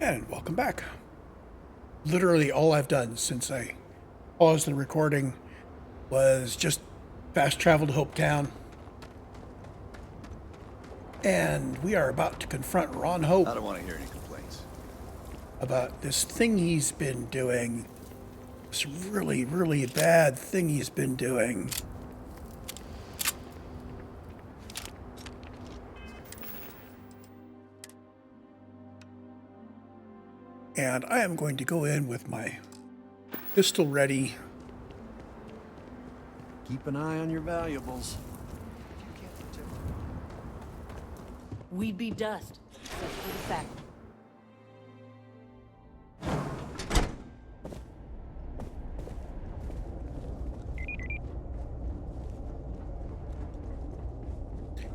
And welcome back. Literally all I've done since I paused the recording was just fast travel to Hopetown. And we are about to confront Ron Hope I don't want to hear any complaints. about this thing he's been doing. This really, really bad thing he's been doing. And I am going to go in with my pistol ready. Keep an eye on your valuables. We'd be dust, except for the fact.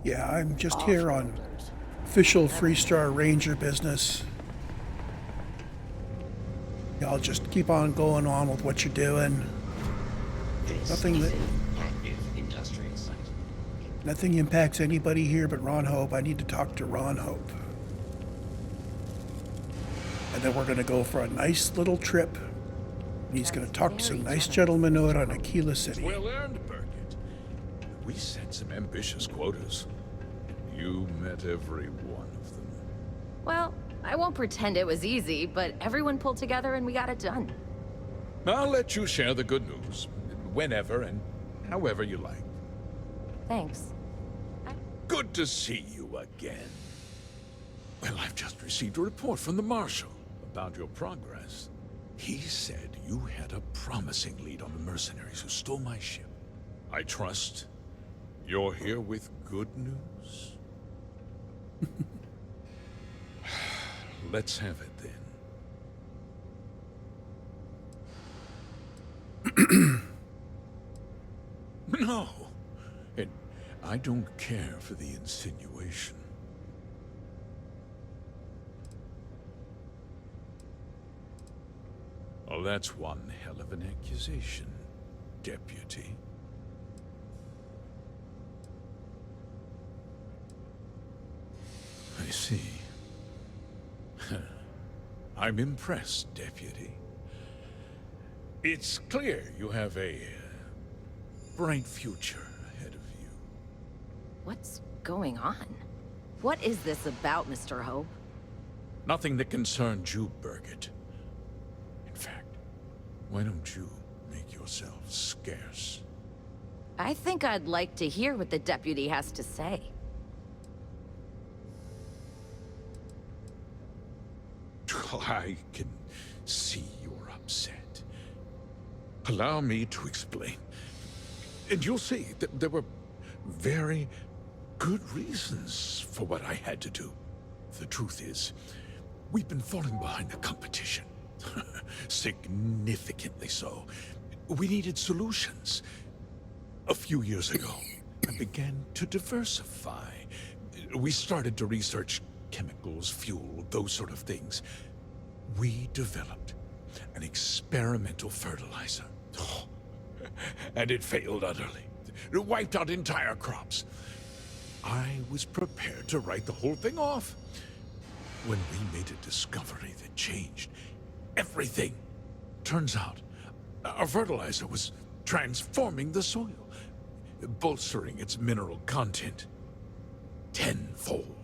Yeah, I'm just here on official Freestar Ranger business. Y'all just keep on going on with what you're doing. Nothing impacts anybody here but Ron Hope. I need to talk to Ron Hope. And then we're going to go for a nice little trip. And he's going to talk to some nice gentlemen out on Aquila City. Well earned, Burkett. We set some ambitious quotas. You met every one of them. Well, I won't pretend it was easy, but everyone pulled together and we got it done. I'll let you share the good news, whenever and however you like. Thanks. Good to see you again. Well, I've just received a report from the Marshal about your progress. He said you had a promising lead on the mercenaries who stole my ship. I trust you're here with good news? Let's have it then. No, and I don't care for the insinuation. Oh, that's one hell of an accusation, Deputy. I see. I'm impressed, Deputy. It's clear you have a bright future ahead of you. What's going on? What is this about, Mr. Hope? Nothing that concerns you, Burkett. In fact, why don't you make yourself scarce? I think I'd like to hear what the deputy has to say. I can see you're upset. Allow me to explain. And you'll see that there were very good reasons for what I had to do. The truth is, we've been falling behind the competition. Significantly so. We needed solutions. A few years ago, I began to diversify. We started to research chemicals, fuel, those sort of things. We developed an experimental fertilizer. And it failed utterly. It wiped out entire crops. I was prepared to write the whole thing off when we made a discovery that changed everything. Turns out, our fertilizer was transforming the soil, bolstering its mineral content tenfold.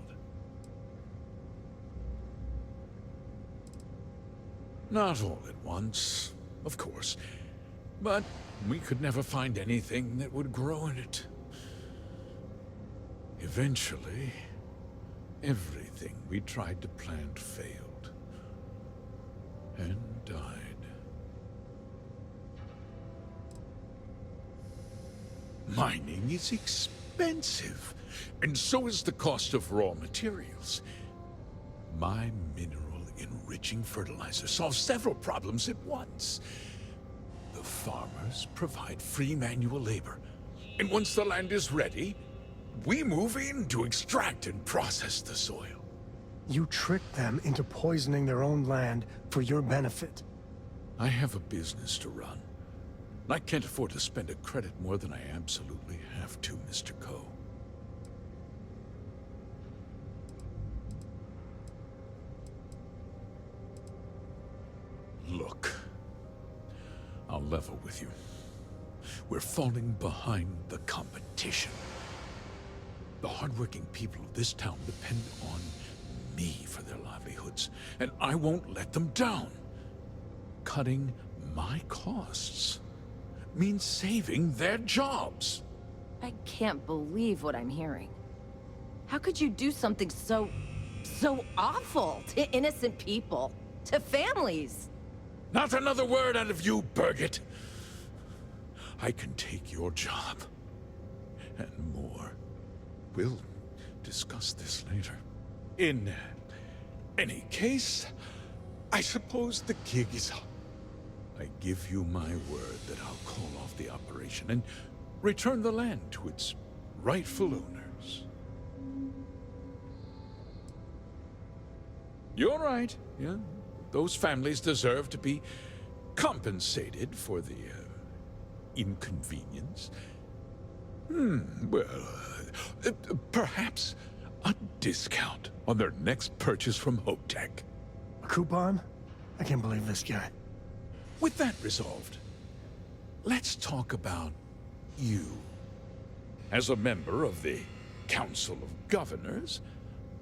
Not all at once, of course, but we could never find anything that would grow in it. Eventually, everything we tried to plant failed and died. Mining is expensive, and so is the cost of raw materials. My mineral-enriching fertilizer solves several problems at once. The farmers provide free manual labor, and once the land is ready, we move in to extract and process the soil. You tricked them into poisoning their own land for your benefit. I have a business to run. I can't afford to spend a credit more than I absolutely have to, Mr. Coe. Look, I'll level with you. We're falling behind the competition. The hardworking people of this town depend on me for their livelihoods, and I won't let them down. Cutting my costs means saving their jobs. I can't believe what I'm hearing. How could you do something so awful to innocent people, to families? Not another word out of you, Birgit. I can take your job, and more. We'll discuss this later. In any case, I suppose the gig is up. I give you my word that I'll call off the operation and return the land to its rightful owners. You're right, yeah. Those families deserve to be compensated for the inconvenience. Perhaps a discount on their next purchase from Hope Tech. A coupon? I can't believe this guy. With that resolved, let's talk about you. As a member of the Council of Governors,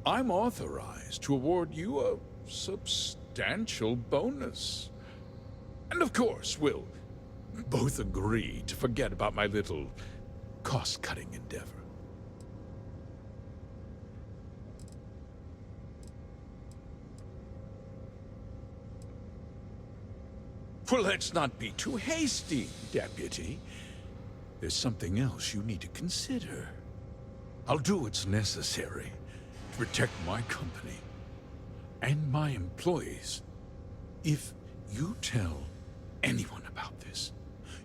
I'm authorized to award you a substantial bonus. And of course, we'll both agree to forget about my little cost-cutting endeavor. Well, let's not be too hasty, Deputy. There's something else you need to consider. I'll do what's necessary to protect my company and my employees. If you tell anyone about this,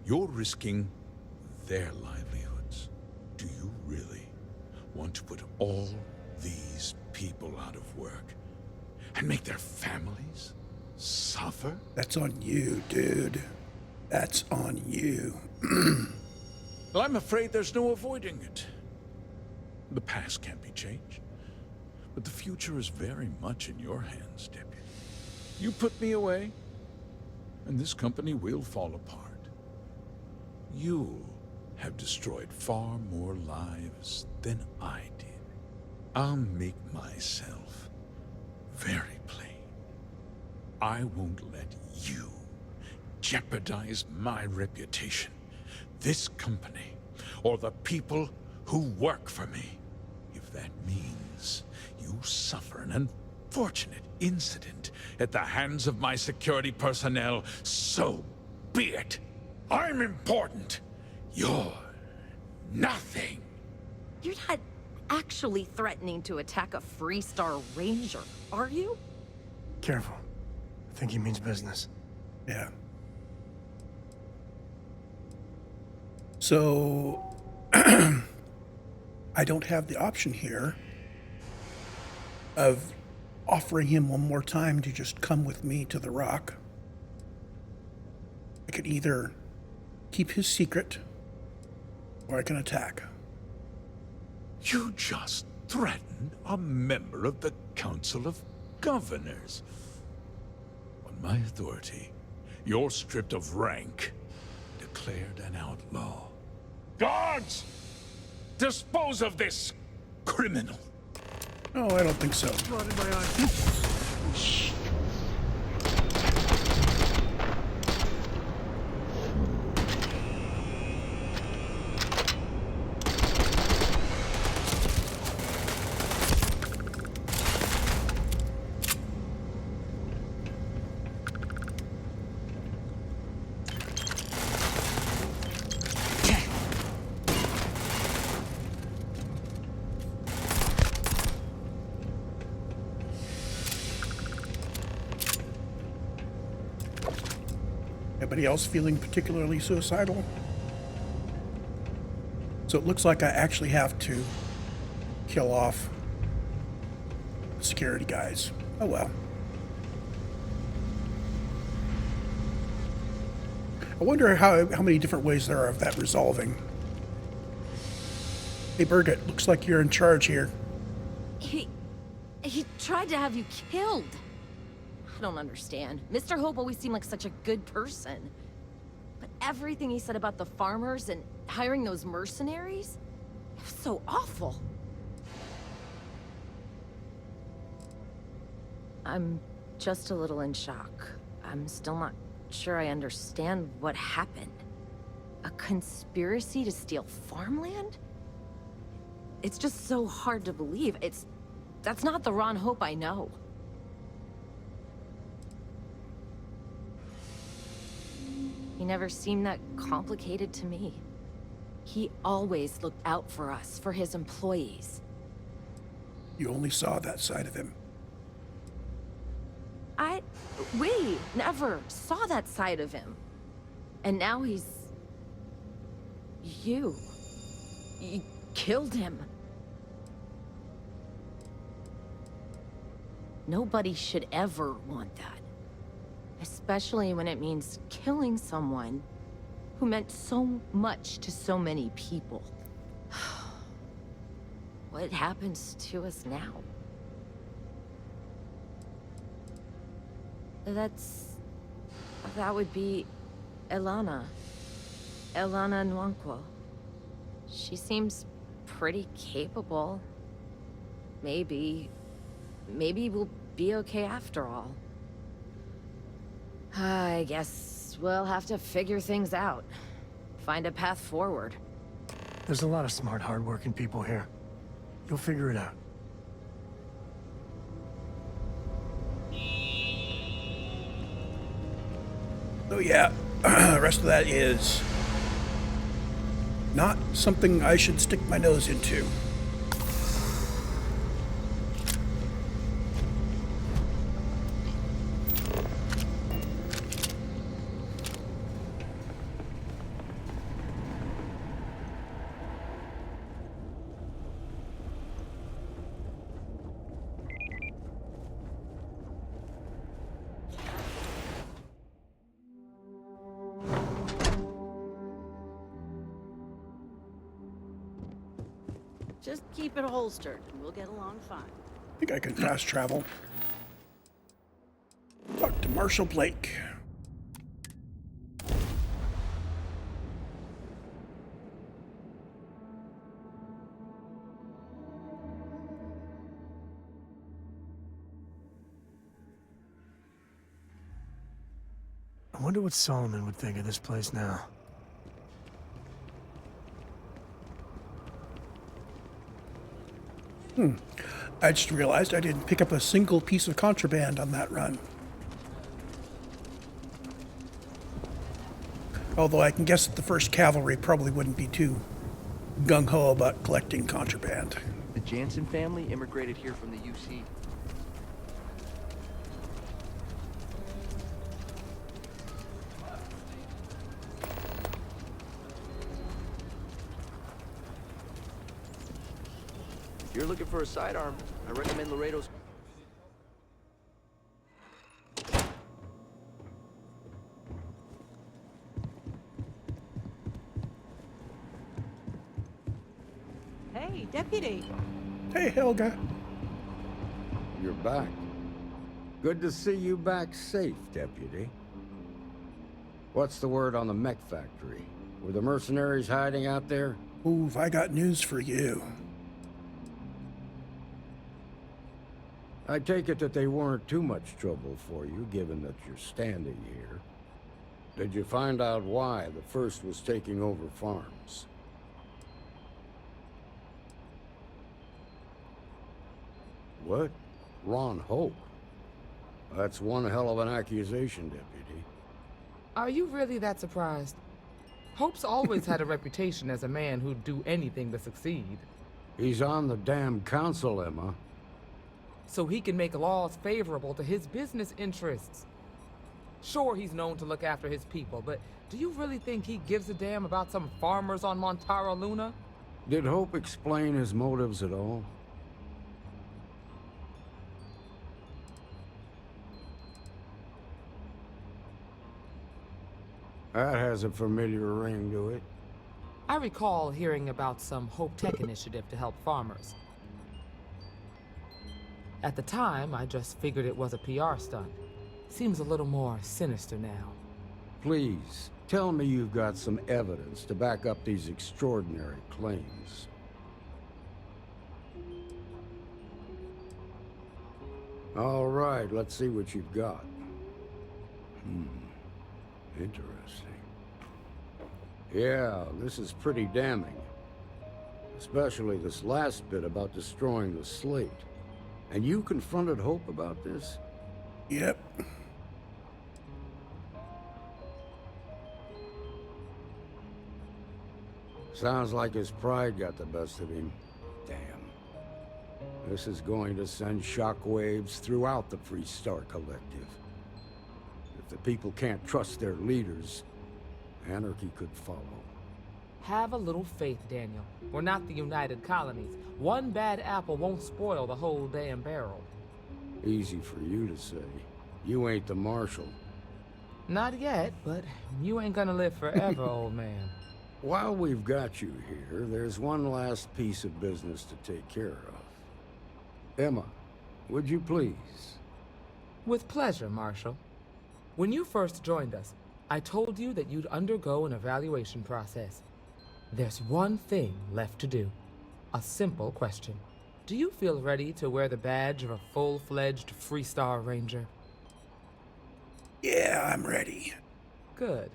you're risking their livelihoods. Do you really want to put all these people out of work and make their families suffer? That's on you, dude. That's on you. Well, I'm afraid there's no avoiding it. The past can't be changed, but the future is very much in your hands, Deputy. You put me away, and this company will fall apart. You'll have destroyed far more lives than I did. I'll make myself very plain. I won't let you jeopardize my reputation, this company, or the people who work for me. If that means you suffer an unfortunate incident at the hands of my security personnel, so be it. I'm important. You're nothing. You're not actually threatening to attack a Freestar Ranger, are you? Careful. I think he means business. Yeah. So, I don't have the option here of offering him one more time to just come with me to the rock. I could either keep his secret, or I can attack. You just threatened a member of the Council of Governors. On my authority, you're stripped of rank, declared an outlaw. Guards! Dispose of this criminal! Oh, I don't think so. Blood in my eyes. Anybody else feeling particularly suicidal? So it looks like I actually have to kill off the security guys. Oh well. I wonder how many different ways there are of that resolving. Hey Birgit, looks like you're in charge here. He tried to have you killed. I don't understand. Mr. Hope always seemed like such a good person. But everything he said about the farmers and hiring those mercenaries, it was so awful. I'm just a little in shock. I'm still not sure I understand what happened. A conspiracy to steal farmland? It's just so hard to believe. That's not the Ron Hope I know. He never seemed that complicated to me. He always looked out for us, for his employees. You only saw that side of him. We never saw that side of him. And now he's... You killed him. Nobody should ever want that. Especially when it means killing someone who meant so much to so many people. What happens to us now? That would be Elana. Elana Nwankwo. She seems pretty capable. Maybe we'll be okay after all. I guess we'll have to figure things out. Find a path forward. There's a lot of smart, hard-working people here. You'll figure it out. So yeah, the rest of that is not something I should stick my nose into. Just keep it holstered, and we'll get along fine. I think I can fast travel. Talk to Marshall Blake. I wonder what Solomon would think of this place now. I just realized I didn't pick up a single piece of contraband on that run. Although I can guess that the 1st Cavalry probably wouldn't be too gung-ho about collecting contraband. The Jansen family immigrated here from the UC. If you're looking for a sidearm, I recommend Laredo's. Hey, Deputy. Hey, Helga. You're back. Good to see you back safe, Deputy. What's the word on the mech factory? Were the mercenaries hiding out there? Ooh, I got news for you. I take it that they weren't too much trouble for you, given that you're standing here. Did you find out why the first was taking over farms? What? Ron Hope? That's one hell of an accusation, Deputy. Are you really that surprised? Hope's always had a reputation as a man who'd do anything to succeed. He's on the damn council, Emma. So he can make laws favorable to his business interests. Sure, he's known to look after his people, but do you really think he gives a damn about some farmers on Montara Luna? Did Hope explain his motives at all? That has a familiar ring to it. I recall hearing about some Hope Tech initiative to help farmers. At the time, I just figured it was a PR stunt. Seems a little more sinister now. Please, tell me you've got some evidence to back up these extraordinary claims. All right, let's see what you've got. Interesting. Yeah, this is pretty damning. Especially this last bit about destroying the slate. And you confronted Hope about this? Yep. Sounds like his pride got the best of him. Damn. This is going to send shockwaves throughout the Free Star Collective. If the people can't trust their leaders, anarchy could follow. Have a little faith, Daniel. We're not the United Colonies. One bad apple won't spoil the whole damn barrel. Easy for you to say. You ain't the marshal. Not yet, but you ain't gonna live forever, old man. While we've got you here, there's one last piece of business to take care of. Emma, would you please? With pleasure, Marshal. When you first joined us, I told you that you'd undergo an evaluation process. There's one thing left to do. A simple question. Do you feel ready to wear the badge of a full-fledged Free Star Ranger? Yeah, I'm ready. Good.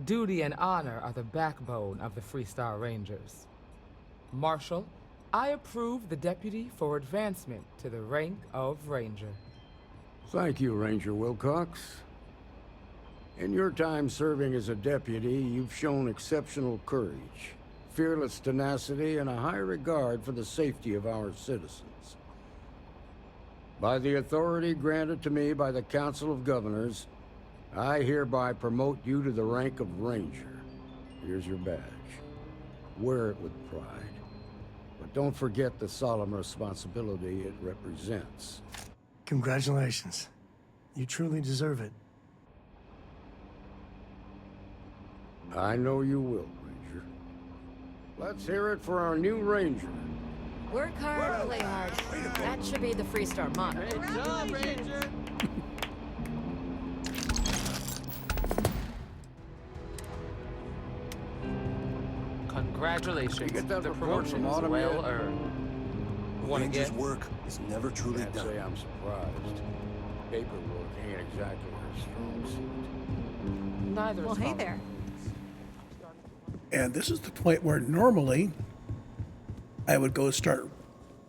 Duty and honor are the backbone of the Free Star Rangers. Marshal, I approve the deputy for advancement to the rank of Ranger. Thank you, Ranger Wilcox. In your time serving as a deputy, you've shown exceptional courage, fearless tenacity, and a high regard for the safety of our citizens. By the authority granted to me by the Council of Governors, I hereby promote you to the rank of Ranger. Here's your badge. Wear it with pride. But don't forget the solemn responsibility it represents. Congratulations. You truly deserve it. I know you will, Ranger. Let's hear it for our new Ranger. Work hard, play hard. That should be the Free Star motto. Congratulations. You get that the report from promotion's Autumn well yet? earned. Wanna Ranger's get? work is never truly Can't done. say I'm surprised. Paperwork ain't exactly her strong suit. Neither is Well, hey Colin. there. And this is the point where normally I would go start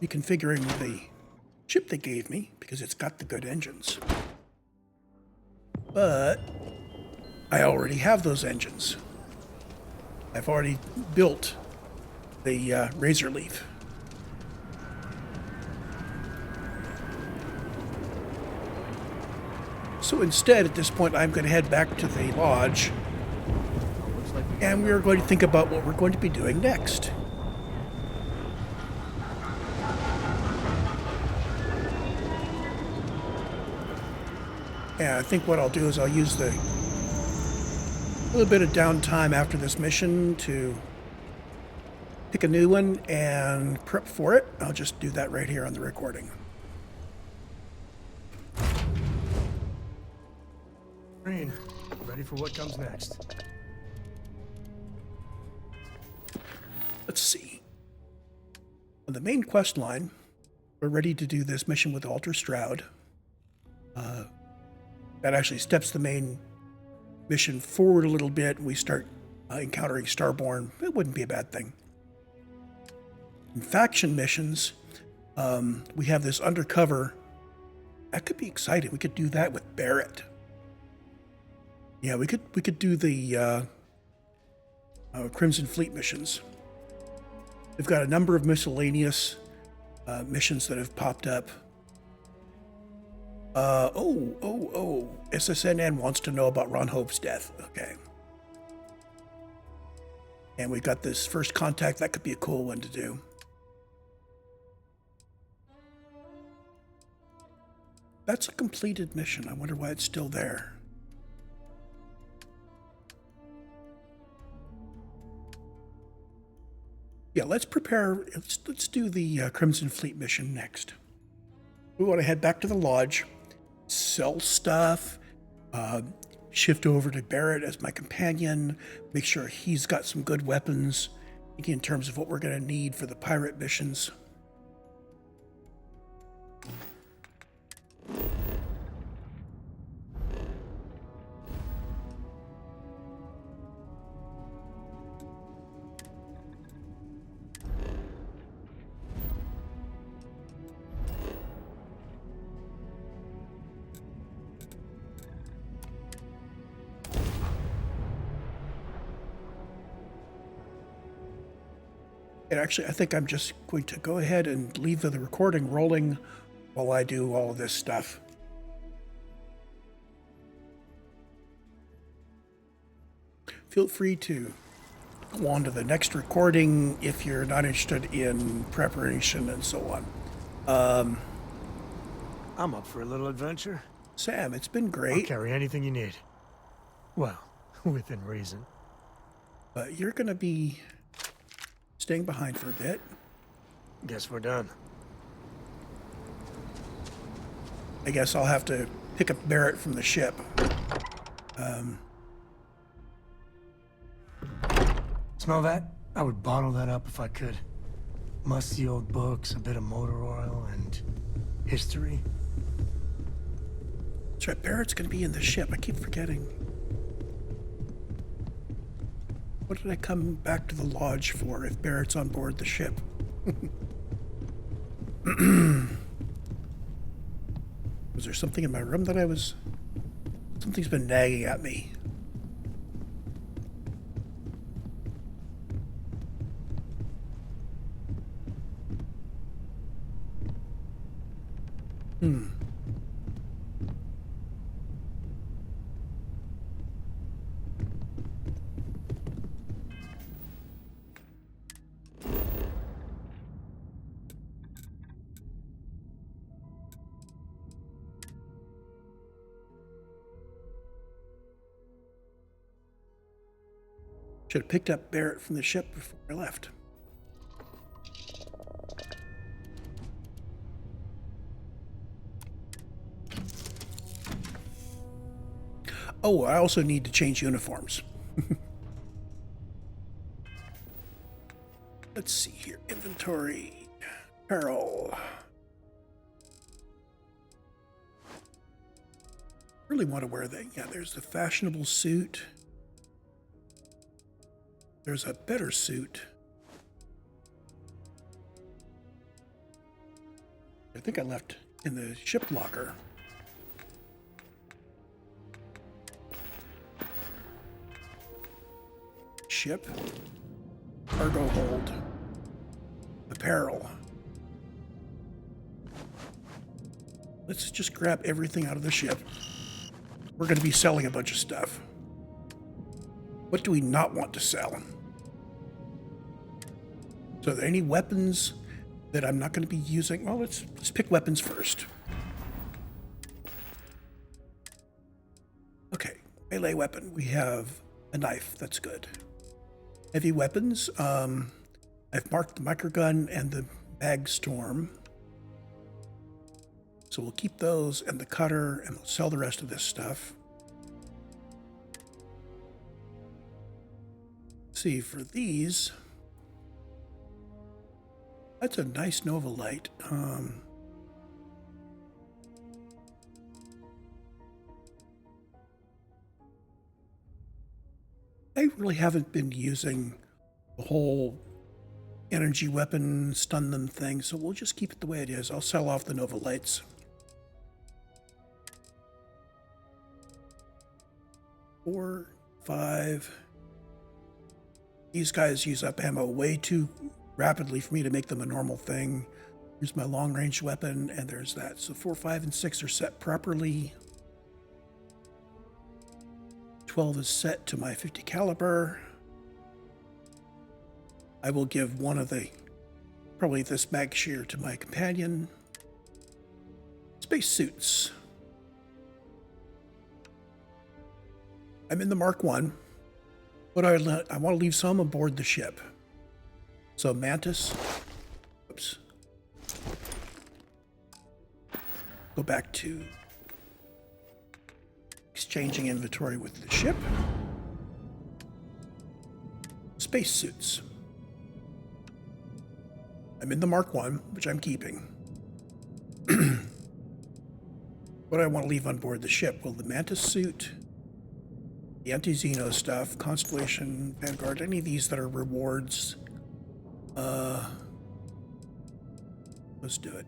reconfiguring the ship they gave me because it's got the good engines. But I already have those engines. I've already built the Razor Leaf. So instead, at this point, I'm going to head back to the lodge, and we are going to think about what we're going to be doing next. And I think what I'll do is I'll use the little bit of downtime after this mission to pick a new one and prep for it. I'll just do that right here on the recording. Green, ready for what comes next. Let's see. On the main quest line, we're ready to do this mission with Alter Stroud. That actually steps the main mission forward a little bit. We start encountering Starborn. It wouldn't be a bad thing. In faction missions, we have this undercover. That could be exciting. We could do that with Barrett. Yeah, we could do the Crimson Fleet missions. We've got a number of miscellaneous missions that have popped up. SSNN wants to know about Ron Hope's death. Okay. And we've got this first contact. That could be a cool one to do. That's a completed mission. I wonder why it's still there. Yeah, let's prepare. Let's do the Crimson Fleet mission next. We want to head back to the lodge, sell stuff, shift over to Barrett as my companion, make sure he's got some good weapons, thinking in terms of what we're going to need for the pirate missions. And actually, I think I'm just going to go ahead and leave the recording rolling while I do all of this stuff. Feel free to go on to the next recording if you're not interested in preparation and so on. I'm up for a little adventure. Sam, it's been I'll great. carry anything you need. Well, within reason. But you're going to be staying behind for a bit. Guess we're done. I guess I'll have to pick up Barrett from the ship. Smell that? I would bottle that up if I could. Musty old books, a bit of motor oil, and history. That's right, Barrett's going to be in the ship. I keep forgetting. What did I come back to the lodge for if Barrett's on board the ship? Was there something in my room that I was... Something's been nagging at me. Should have picked up Barrett from the ship before I left. Oh, I also need to change uniforms. Let's see here. Inventory. Apparel. Really want to wear that. Yeah, there's the fashionable suit. There's a better suit. I think I left in the ship locker. Ship. Cargo hold. Apparel. Let's just grab everything out of the ship. We're going to be selling a bunch of stuff. What do we not want to sell? So are there any weapons that I'm not going to be using? Well, let's pick weapons first. Okay, melee weapon. We have a knife. That's good. Heavy weapons. I've marked the microgun and the bag storm. So we'll keep those and the cutter, and we'll sell the rest of this stuff. Let's see, for these, that's a nice Nova Light. I really haven't been using the whole energy weapon, stun them thing, so we'll just keep it the way it is. I'll sell off the Nova Lights. Four, five. These guys use up ammo way too rapidly for me to make them a normal thing. Here's my long-range weapon, and there's that. So 4, 5, and 6 are set properly. 12 is set to my 50 caliber. I will give one of the, probably this mag shear, to my companion. Space suits. I'm in the Mark 1, but I want to leave some aboard the ship. So Mantis, oops. Go back to Exchanging inventory with the ship. Spacesuits. I'm in the Mark 1, which I'm keeping. What do I want to leave on board the ship? Well, the Mantis suit, the anti-Xeno stuff, Constellation, Vanguard, any of these that are rewards. Let's do it.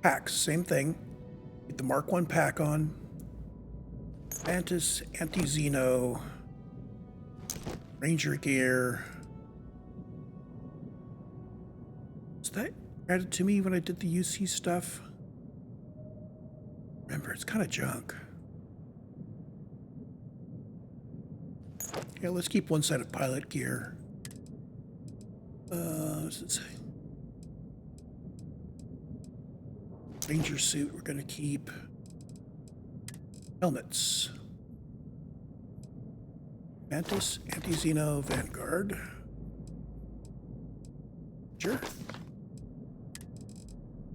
Packs, same thing. Get the Mark 1 pack on. Mantis, anti-Xeno, Ranger gear. Was that added to me when I did the UC stuff? Remember, it's kind of junk. Yeah, let's keep one set of pilot gear. What does it say? Ranger suit, we're going to keep. Helmets. Mantis, Anti-Xeno, Vanguard. Sure.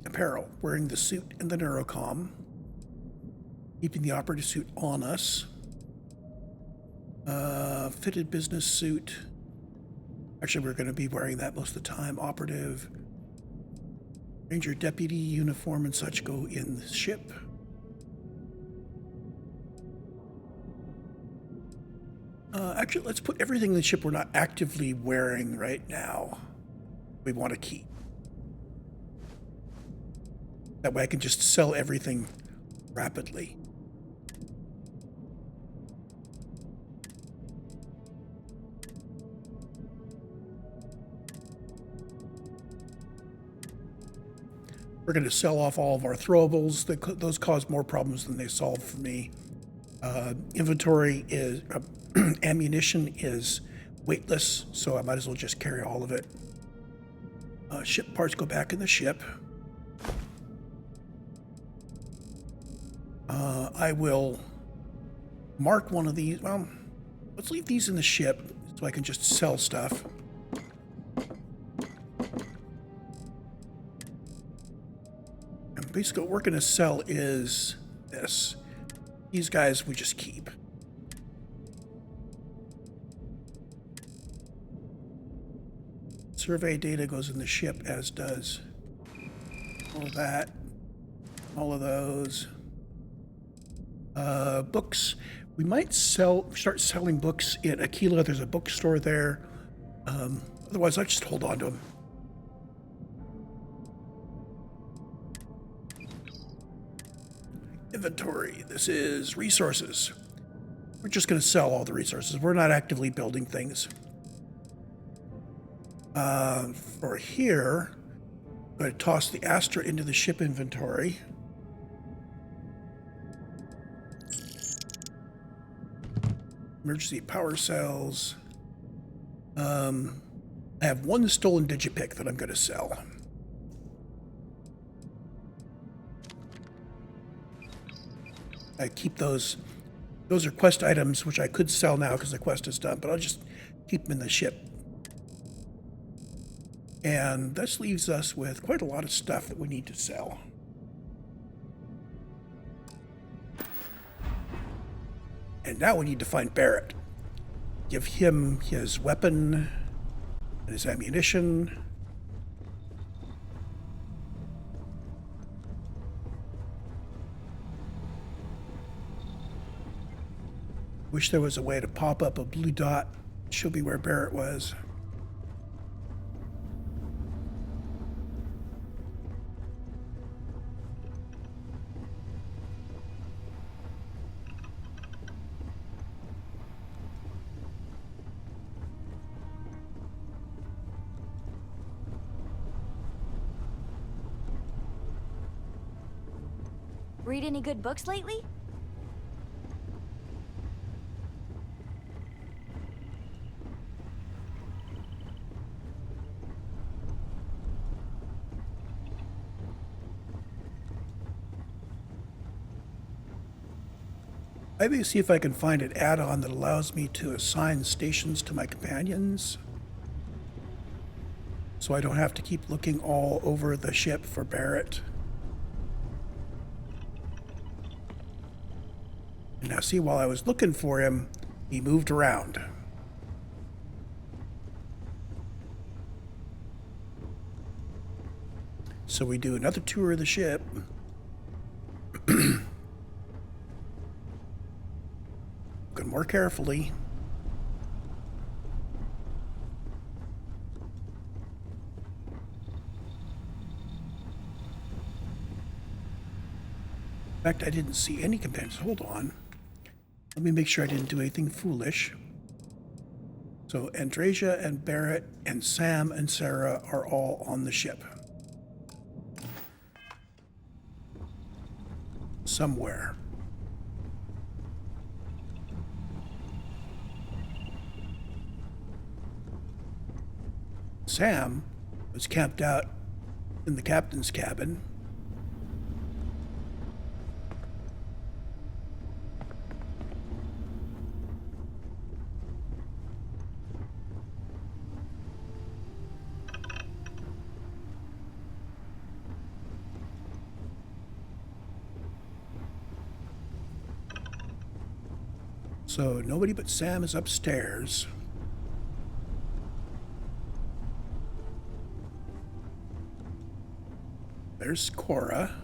Apparel, wearing the suit and the neurocom. Keeping the operative suit on us. Fitted business suit. Actually, we're going to be wearing that most of the time. Operative. Ranger deputy uniform and such go in the ship. Actually, let's put everything in the ship we're not actively wearing right now. We want to keep. That way I can just sell everything rapidly. We're going to sell off all of our throwables. Those cause more problems than they solve for me. Inventory is... ammunition is weightless, so I might as well just carry all of it. Ship parts go back in the ship. I will mark one of these. Well, let's leave these in the ship so I can just sell stuff. And basically what we're going to sell is this. These guys we just keep. Survey data goes in the ship, as does all that, all of those. Books. We might start selling books in Aquila. There's a bookstore there. Otherwise, I'll just hold on to them. Inventory. This is resources. We're just going to sell all the resources. We're not actively building things. For here, I'm going to toss the Astra into the ship inventory. Emergency power cells. I have one stolen digipick that I'm going to sell. I keep those. Those are quest items, which I could sell now because the quest is done, but I'll just keep them in the ship. And this leaves us with quite a lot of stuff that we need to sell. And now we need to find Barrett. Give him his weapon and his ammunition. Wish there was a way to pop up a blue dot, show me where Barrett was. Read any good books lately? Maybe see if I can find an add-on that allows me to assign stations to my companions. So I don't have to keep looking all over the ship for Barrett. And now see, while I was looking for him, he moved around. So we do another tour of the ship. Look more carefully. In fact, I didn't see any companions. Hold on. Let me make sure I didn't do anything foolish. So Andrasia and Barrett and Sam and Sarah are all on the ship. Somewhere. Sam was camped out in the captain's cabin. So nobody but Sam is upstairs. There's Cora.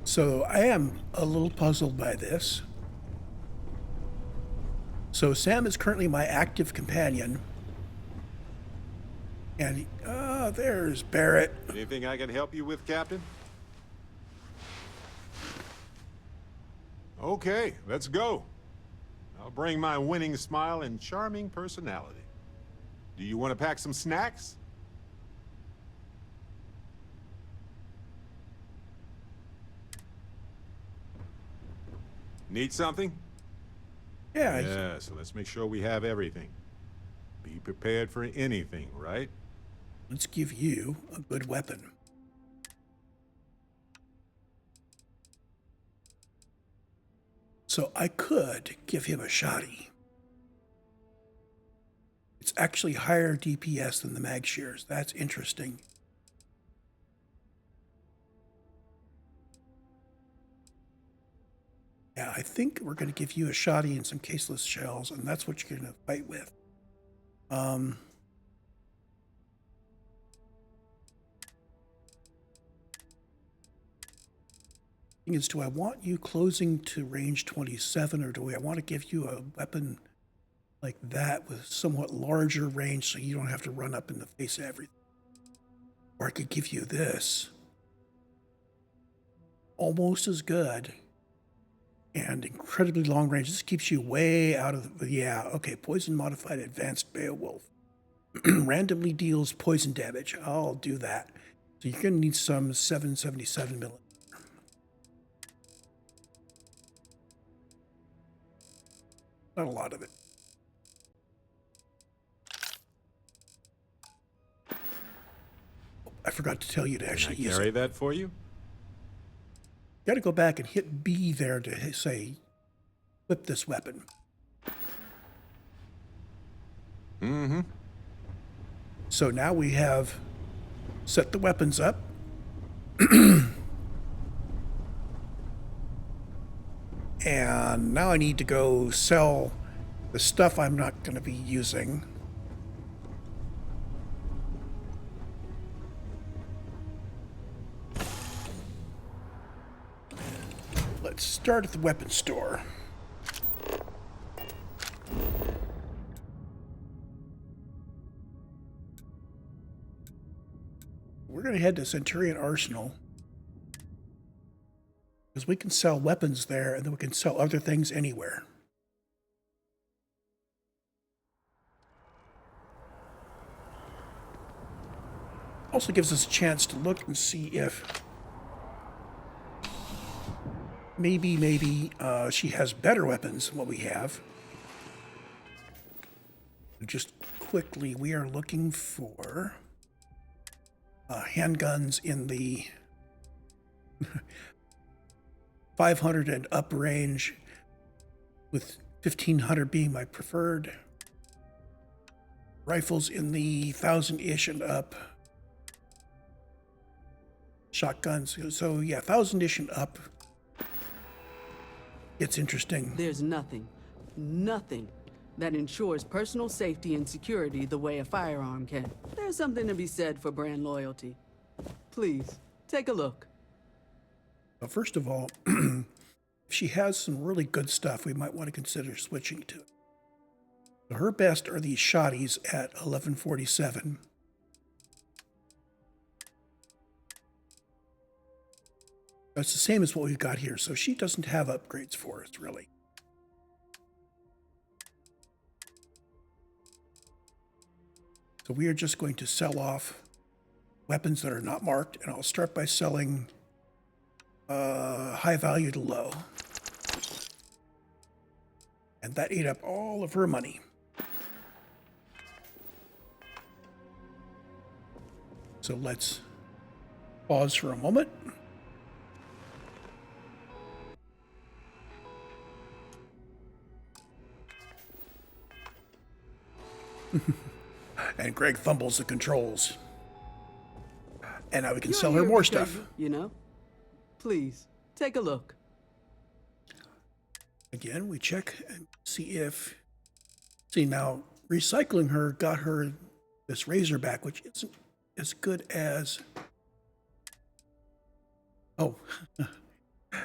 So I am a little puzzled by this. So Sam is currently my active companion. And there's Barrett. Anything I can help you with, Captain? Okay, let's go. I'll bring my winning smile and charming personality. Do you want to pack some snacks? Need something? Yeah. So let's make sure we have everything. Be prepared for anything, right? Let's give you a good weapon. So I could give him a shotty. It's actually higher DPS than the mag shears. That's interesting. Yeah, I think we're going to give you a shotty and some caseless shells, and that's what you're going to fight with. Thing is, do I want you closing to range 27, or do I want to give you a weapon like that with somewhat larger range so you don't have to run up in the face of everything? Or I could give you this. Almost as good and incredibly long range. This keeps you way out of the... Yeah, okay, poison modified advanced Beowulf. Randomly deals poison damage. I'll do that. So you're going to need some 777 millimeter. Not a lot of it. I forgot to tell you to actually Can I use carry it. that for you? You got to go back and hit B there to say, flip this weapon. Mm-hmm. So now we have set the weapons up. And now I need to go sell the stuff I'm not going to be using. Let's start at the weapons store. We're going to head to Centurion Arsenal, because we can sell weapons there, and then we can sell other things anywhere. Also gives us a chance to look and see if maybe she has better weapons than what we have. Just quickly, we are looking for handguns in the 500 and up range, with 1500 being my preferred. rifles in the 1,000-ish and up. Shotguns. So yeah, 1,000-ish and up. It's interesting. There's nothing that ensures personal safety and security the way a firearm can. There's something to be said for brand loyalty. Please, take a look. Well, first of all, if she has some really good stuff, we might want to consider switching to it. So her best are these shotties at 1147. It's the same as what we've got here, so she doesn't have upgrades for us, really. So we are just going to sell off weapons that are not marked, and I'll start by selling high value to low. And that ate up all of her money. So let's pause for a moment. And Greg fumbles the controls. And now we can sell her more stuff. You know? Please, take a look. Again, we check and see if... See, now, recycling her got her this Razorback, which isn't as good as... Oh.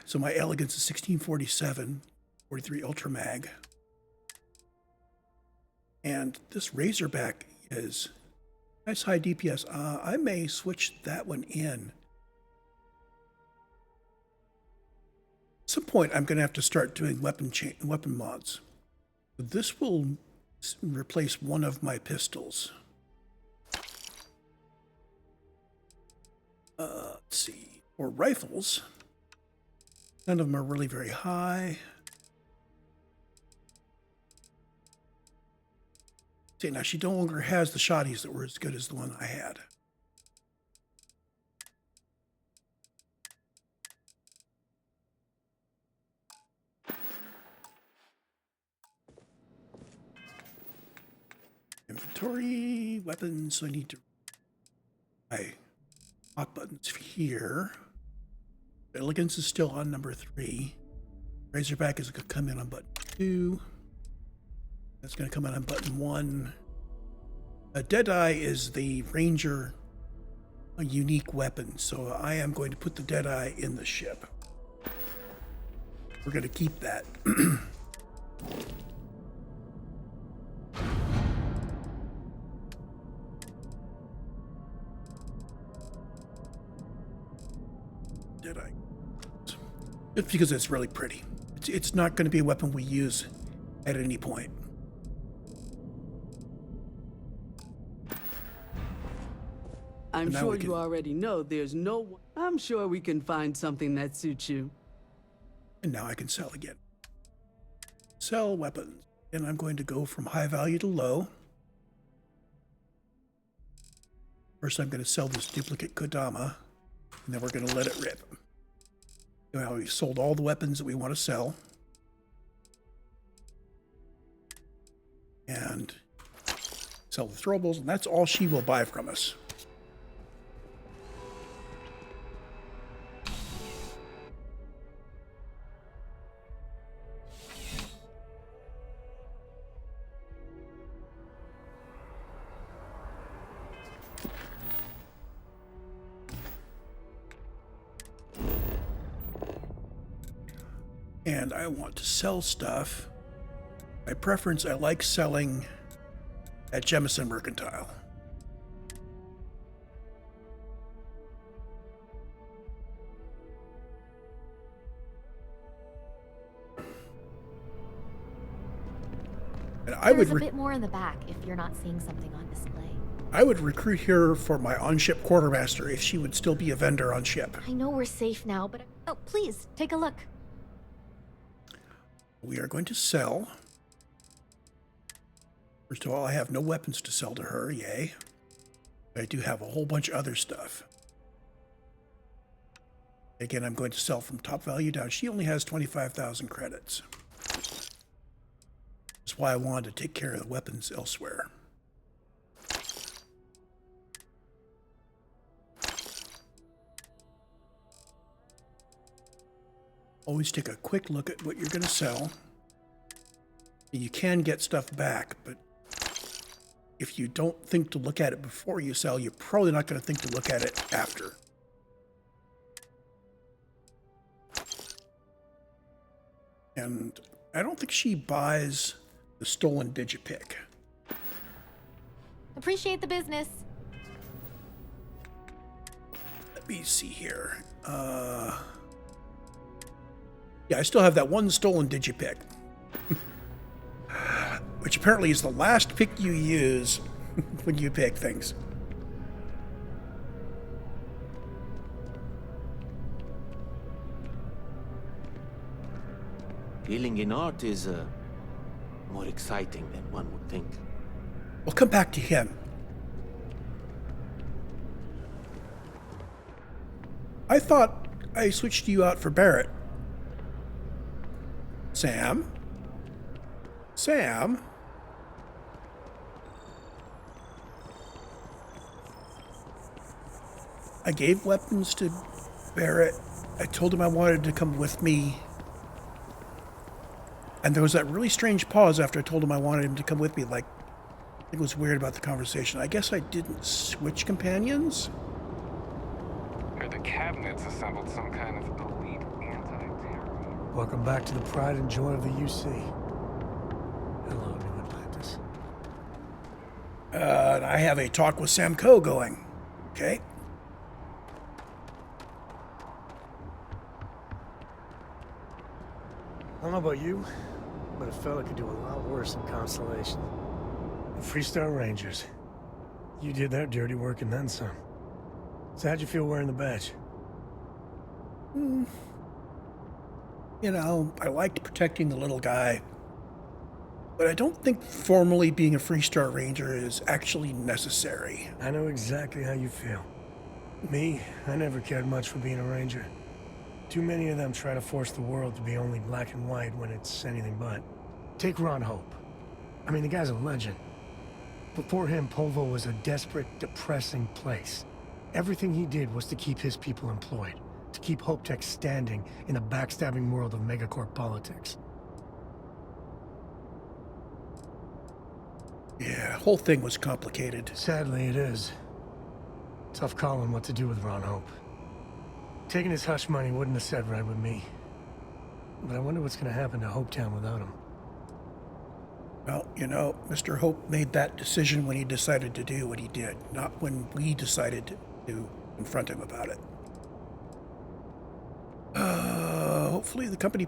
So my Elegance is 1647, 43 Ultra Mag. And this Razorback is nice high DPS. I may switch that one in. At some point, I'm going to have to start doing weapon mods. This will replace one of my pistols. Let's see. For rifles, none of them are really very high. See, now she no longer has the shotties that were as good as the one I had. Inventory, weapons, so I need to buy hot buttons here. Elegance is still on number 3. Razorback is going to come in on button 2. That's going to come in on button 1. Deadeye is the Ranger, a unique weapon, so I am going to put the Deadeye in the ship. We're going to keep that. Deadeye. It's because it's really pretty. It's not going to be a weapon we use at any point. I'm sure you already know there's no... I'm sure we can find something that suits you. And now I can sell again. Sell weapons. And I'm going to go from high value to low. First, I'm going to sell this duplicate Kodama. And then we're going to let it rip. Now we've sold all the weapons that we want to sell. And sell the throwables. And that's all she will buy from us. And I want to sell stuff. By preference, I like selling at Jemison Mercantile. And There's a bit more in the back if you're not seeing something on display. I would recruit her for my on-ship quartermaster if she would still be a vendor on ship. I know we're safe now, but... Oh, please, take a look. We are going to sell. First of all, I have no weapons to sell to her, yay. But I do have a whole bunch of other stuff. Again, I'm going to sell from top value down. She only has 25,000 credits. That's why I wanted to take care of the weapons elsewhere. Always take a quick look at what you're going to sell. You can get stuff back, but if you don't think to look at it before you sell, you're probably not going to think to look at it after. And I don't think she buys the stolen Digipick. Appreciate the business. Let me see here. Yeah, I still have that one stolen Digipick. Which apparently is the last pick you use when you pick things. Dealing in art is more exciting than one would think. We'll come back to him. I thought I switched you out for Barrett. Sam? Sam? I gave weapons to Barrett. I told him I wanted to come with me. And there was that really strange pause after I told him I wanted him to come with me. Like, I think it was weird about the conversation. I guess I didn't switch companions? Or the cabinets assembled some kind of elite anti-terror. Welcome back to the pride and joy of the UC. Hello, New Atlantis. And I have a talk with Sam Coe going. Okay. I don't know about you, but a fella could do a lot worse in Constellation. The Freestar Rangers. You did their dirty work and then some. So how'd you feel wearing the badge? You know, I liked protecting the little guy. But I don't think formally being a Freestar Ranger is actually necessary. I know exactly how you feel. Me, I never cared much for being a Ranger. Too many of them try to force the world to be only black and white when it's anything but. Take Ron Hope. I mean, the guy's a legend. Before him, Polvo was a desperate, depressing place. Everything he did was to keep his people employed, to keep Hope Tech standing in the backstabbing world of megacorp politics. Yeah, whole thing was complicated. Sadly, it is. Tough calling what to do with Ron Hope. Taking his hush money wouldn't have sat right with me. But I wonder what's going to happen to Hopetown without him. Well, you know, Mr. Hope made that decision when he decided to do what he did, not when we decided to confront him about it. Hopefully the company...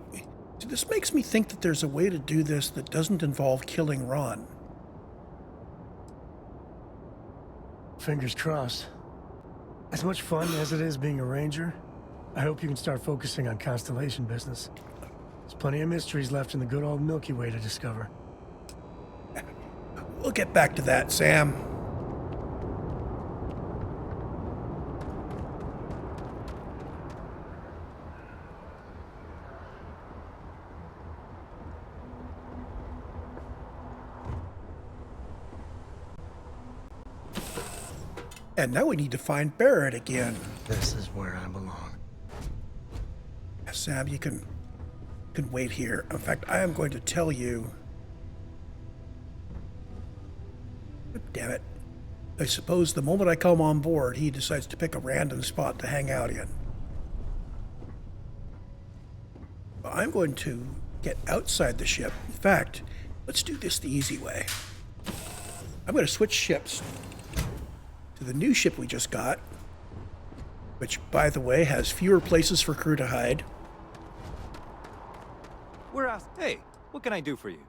See, this makes me think that there's a way to do this that doesn't involve killing Ron. Fingers crossed. As much fun as it is being a Ranger, I hope you can start focusing on Constellation business. There's plenty of mysteries left in the good old Milky Way to discover. We'll get back to that, Sam. And now we need to find Barrett again. This is where I belong. Sam, you can wait here. In fact, I am going to tell you... Damn it. I suppose the moment I come on board, he decides to pick a random spot to hang out in. I'm going to get outside the ship. In fact, let's do this the easy way. I'm going to switch ships to the new ship we just got, which, by the way, has fewer places for crew to hide. We're asked, hey, what can I do for you?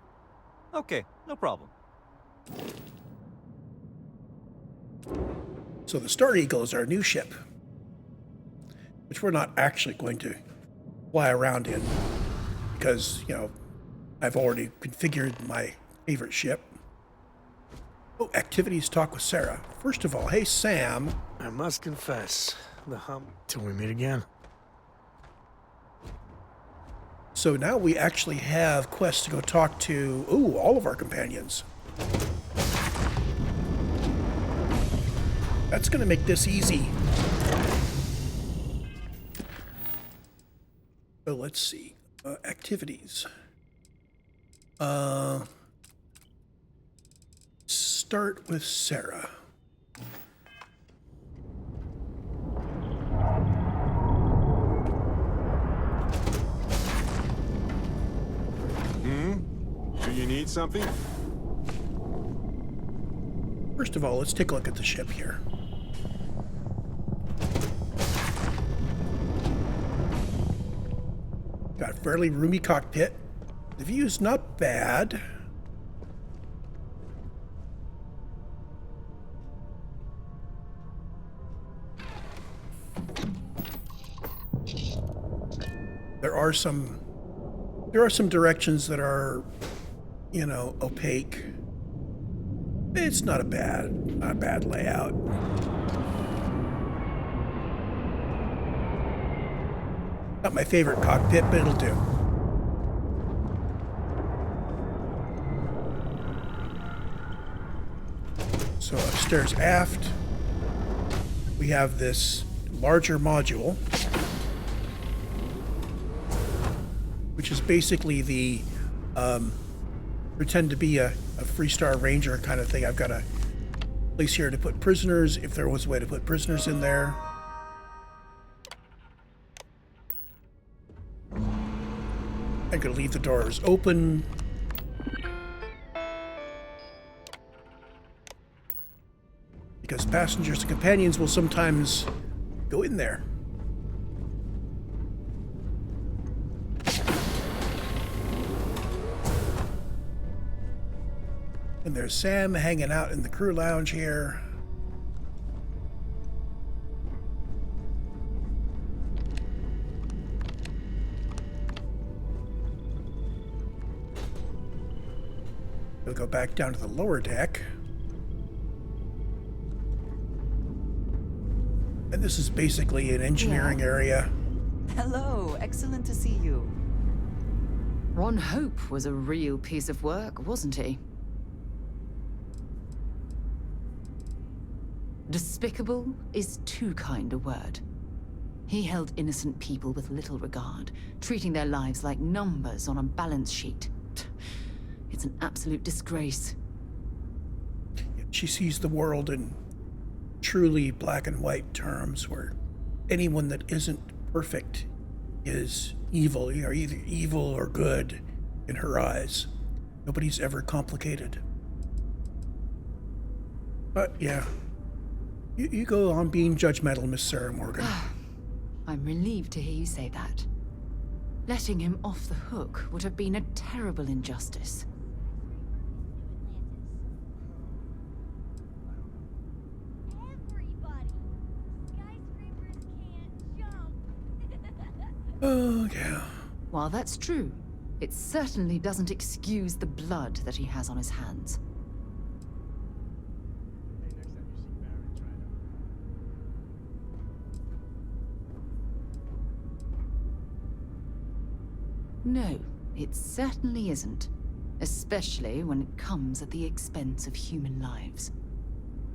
Okay, no problem. So the Star Eagle is our new ship, which we're not actually going to fly around in because, you know, I've already configured my favorite ship. Oh, activities talk with Sarah. First of all, hey, Sam. I must confess, the hump till we meet again. So now we actually have quests to go talk to, all of our companions. That's going to make this easy. So let's see. Activities. Start with Sarah. Do you need something? First of all, let's take a look at the ship here. Got a fairly roomy cockpit. The view's not bad. There are some directions that are, you know, opaque. It's not a bad layout. Not my favorite cockpit, but it'll do. So upstairs aft, we have this larger module, which is basically the pretend to be a Freestar Ranger kind of thing. I've got a place here to put prisoners, if there was a way to put prisoners in there. I'm going to leave the doors open. Because passengers and companions will sometimes go in there. And there's Sam hanging out in the crew lounge here. We'll go back down to the lower deck. And this is basically an engineering area. Hello, excellent to see you. Ron Hope was a real piece of work, wasn't he? Despicable is too kind a word. He held innocent people with little regard, treating their lives like numbers on a balance sheet. It's an absolute disgrace. She sees the world in truly black and white terms, where anyone that isn't perfect is evil, either evil or good in her eyes. Nobody's ever complicated. But yeah, you go on being judgmental, Miss Sarah Morgan. I'm relieved to hear you say that. Letting him off the hook would have been a terrible injustice. Oh, yeah. While that's true, it certainly doesn't excuse the blood that he has on his hands. No, it certainly isn't. Especially when it comes at the expense of human lives.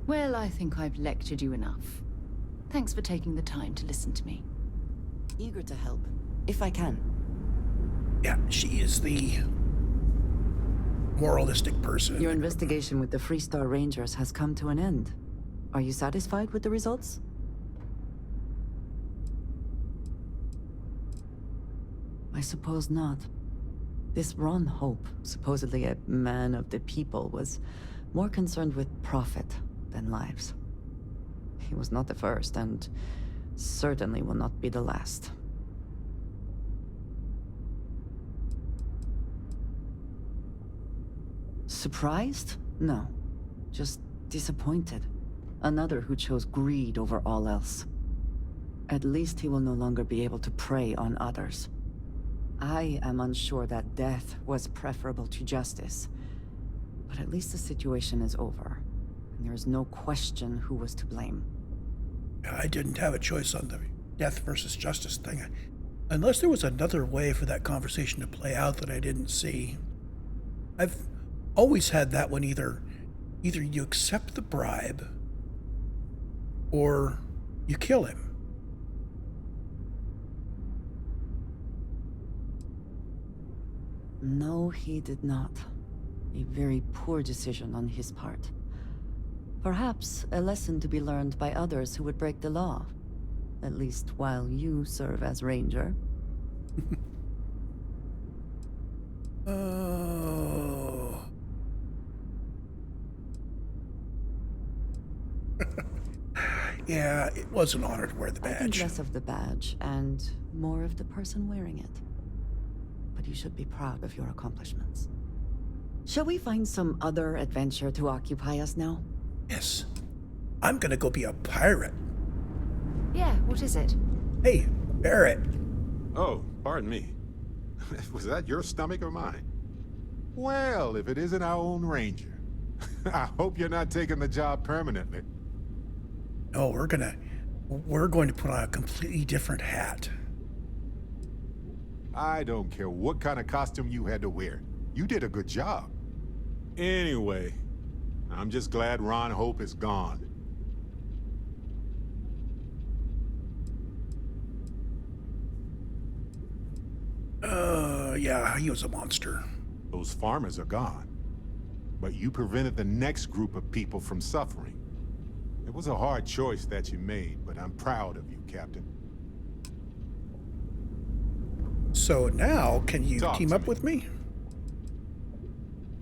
Well, I think I've lectured you enough. Thanks for taking the time to listen to me. Eager to help, if I can. Yeah, she is the moralistic person. Your investigation with the Freestar Rangers has come to an end. Are you satisfied with the results? I suppose not. This Ron Hope, supposedly a man of the people, was more concerned with profit than lives. He was not the first, and certainly will not be the last. Surprised? No. Just disappointed. Another who chose greed over all else. At least he will no longer be able to prey on others. I am unsure that death was preferable to justice. But at least the situation is over, and there is no question who was to blame. I didn't have a choice on the death versus justice thing. Unless there was another way for that conversation to play out that I didn't see. I've always had that one, either you accept the bribe or you kill him. No, he did not. A very poor decision on his part. Perhaps a lesson to be learned by others who would break the law. At least while you serve as ranger. Oh. Yeah, it was an honor to wear the I think badge. less of the badge and more of the person wearing it. But you should be proud of your accomplishments. Shall we find some other adventure to occupy us now? Yes. I'm gonna go be a pirate. Yeah, what is it? Hey, Barrett. Oh, pardon me. Was that your stomach or mine? Well, if it isn't our own ranger. I hope you're not taking the job permanently. No, we're going to put on a completely different hat. I don't care what kind of costume you had to wear. You did a good job. Anyway, I'm just glad Ron Hope is gone. Yeah, he was a monster. Those farmers are gone. But you prevented the next group of people from suffering. It was a hard choice that you made, but I'm proud of you, Captain. So now, can you team up with me?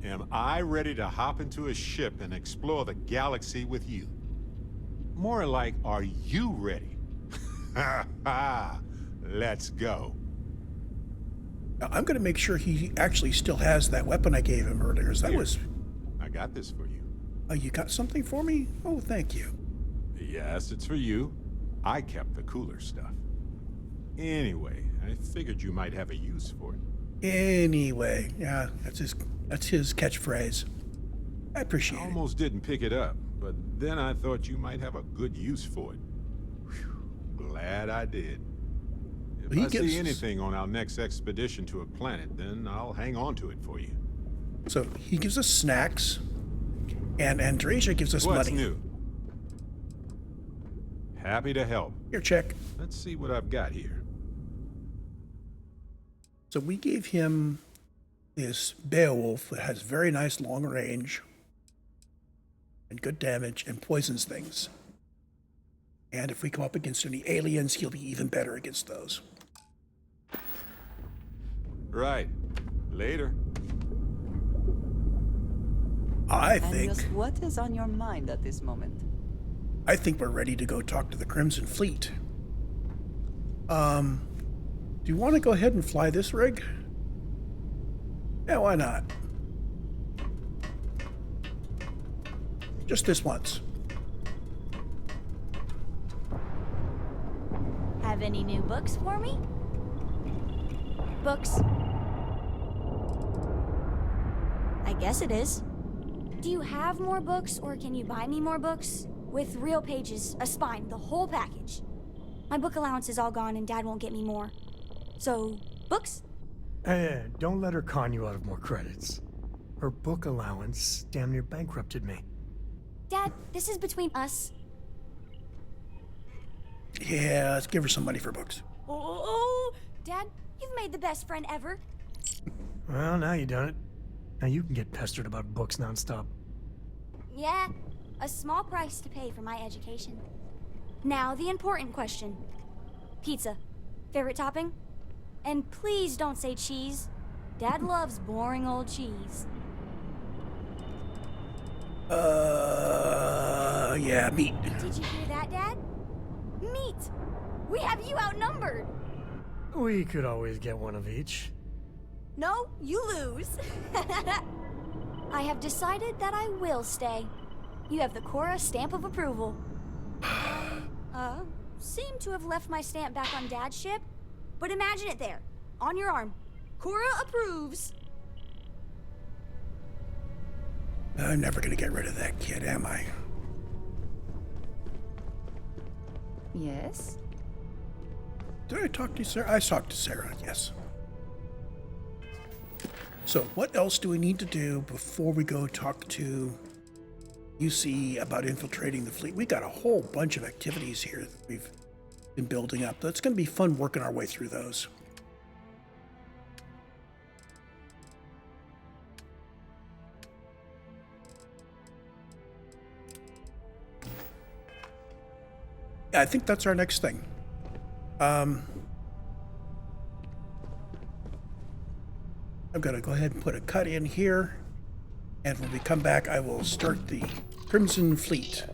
Am I ready to hop into a ship and explore the galaxy with you? More like, are you ready? Ha ha! Let's go. I'm going to make sure he actually still has that weapon I gave him earlier. That was... I got this for you. Oh, you got something for me? Oh, thank you. Yes, it's for you. I kept the cooler stuff. Anyway, I figured you might have a use for it. Anyway, yeah, that's his catchphrase. I appreciate it. Almost didn't pick it up, but then I thought you might have a good use for it. Whew, glad I did. If I see anything on our next expedition to a planet, then I'll hang on to it for you. So he gives us snacks, and Andreja gives us What's money. new? Happy to help. Here, check. Let's see what I've got here. So we gave him this Beowulf that has very nice long range and good damage and poisons things. And if we come up against any aliens, he'll be even better against those. Right. Later. I And think just what is on your mind at this moment? we're ready to go talk to the Crimson Fleet. Do you want to go ahead and fly this rig? Yeah, why not? Just this once. Have any new books for me? Books? I guess it is. Do you have more books, or can you buy me more books? With real pages, a spine, the whole package. My book allowance is all gone and Dad won't get me more. So, books? Hey, don't let her con you out of more credits. Her book allowance damn near bankrupted me. Dad, this is between us. Yeah, let's give her some money for books. Oh, Dad, you've made the best friend ever. Well, now you done it. Now you can get pestered about books nonstop. Yeah, a small price to pay for my education. Now, the important question. Pizza. Favorite topping? And please don't say cheese. Dad loves boring old cheese. Yeah, meat. Did you hear that, Dad? Meat! We have you outnumbered! We could always get one of each. No, you lose. I have decided that I will stay. You have the Cora stamp of approval. Seem to have left my stamp back on Dad's ship, but imagine it there, on your arm. Cora approves. I'm never gonna get rid of that kid, am I? Yes? Did I talk to Sarah? I talked to Sarah, yes. So what else do we need to do before we go talk to UC about infiltrating the fleet? We got a whole bunch of activities here that we've been building up. It's going to be fun working our way through those. I think that's our next thing. I'm going to go ahead and put a cut in here. And when we come back, I will start the Crimson Fleet.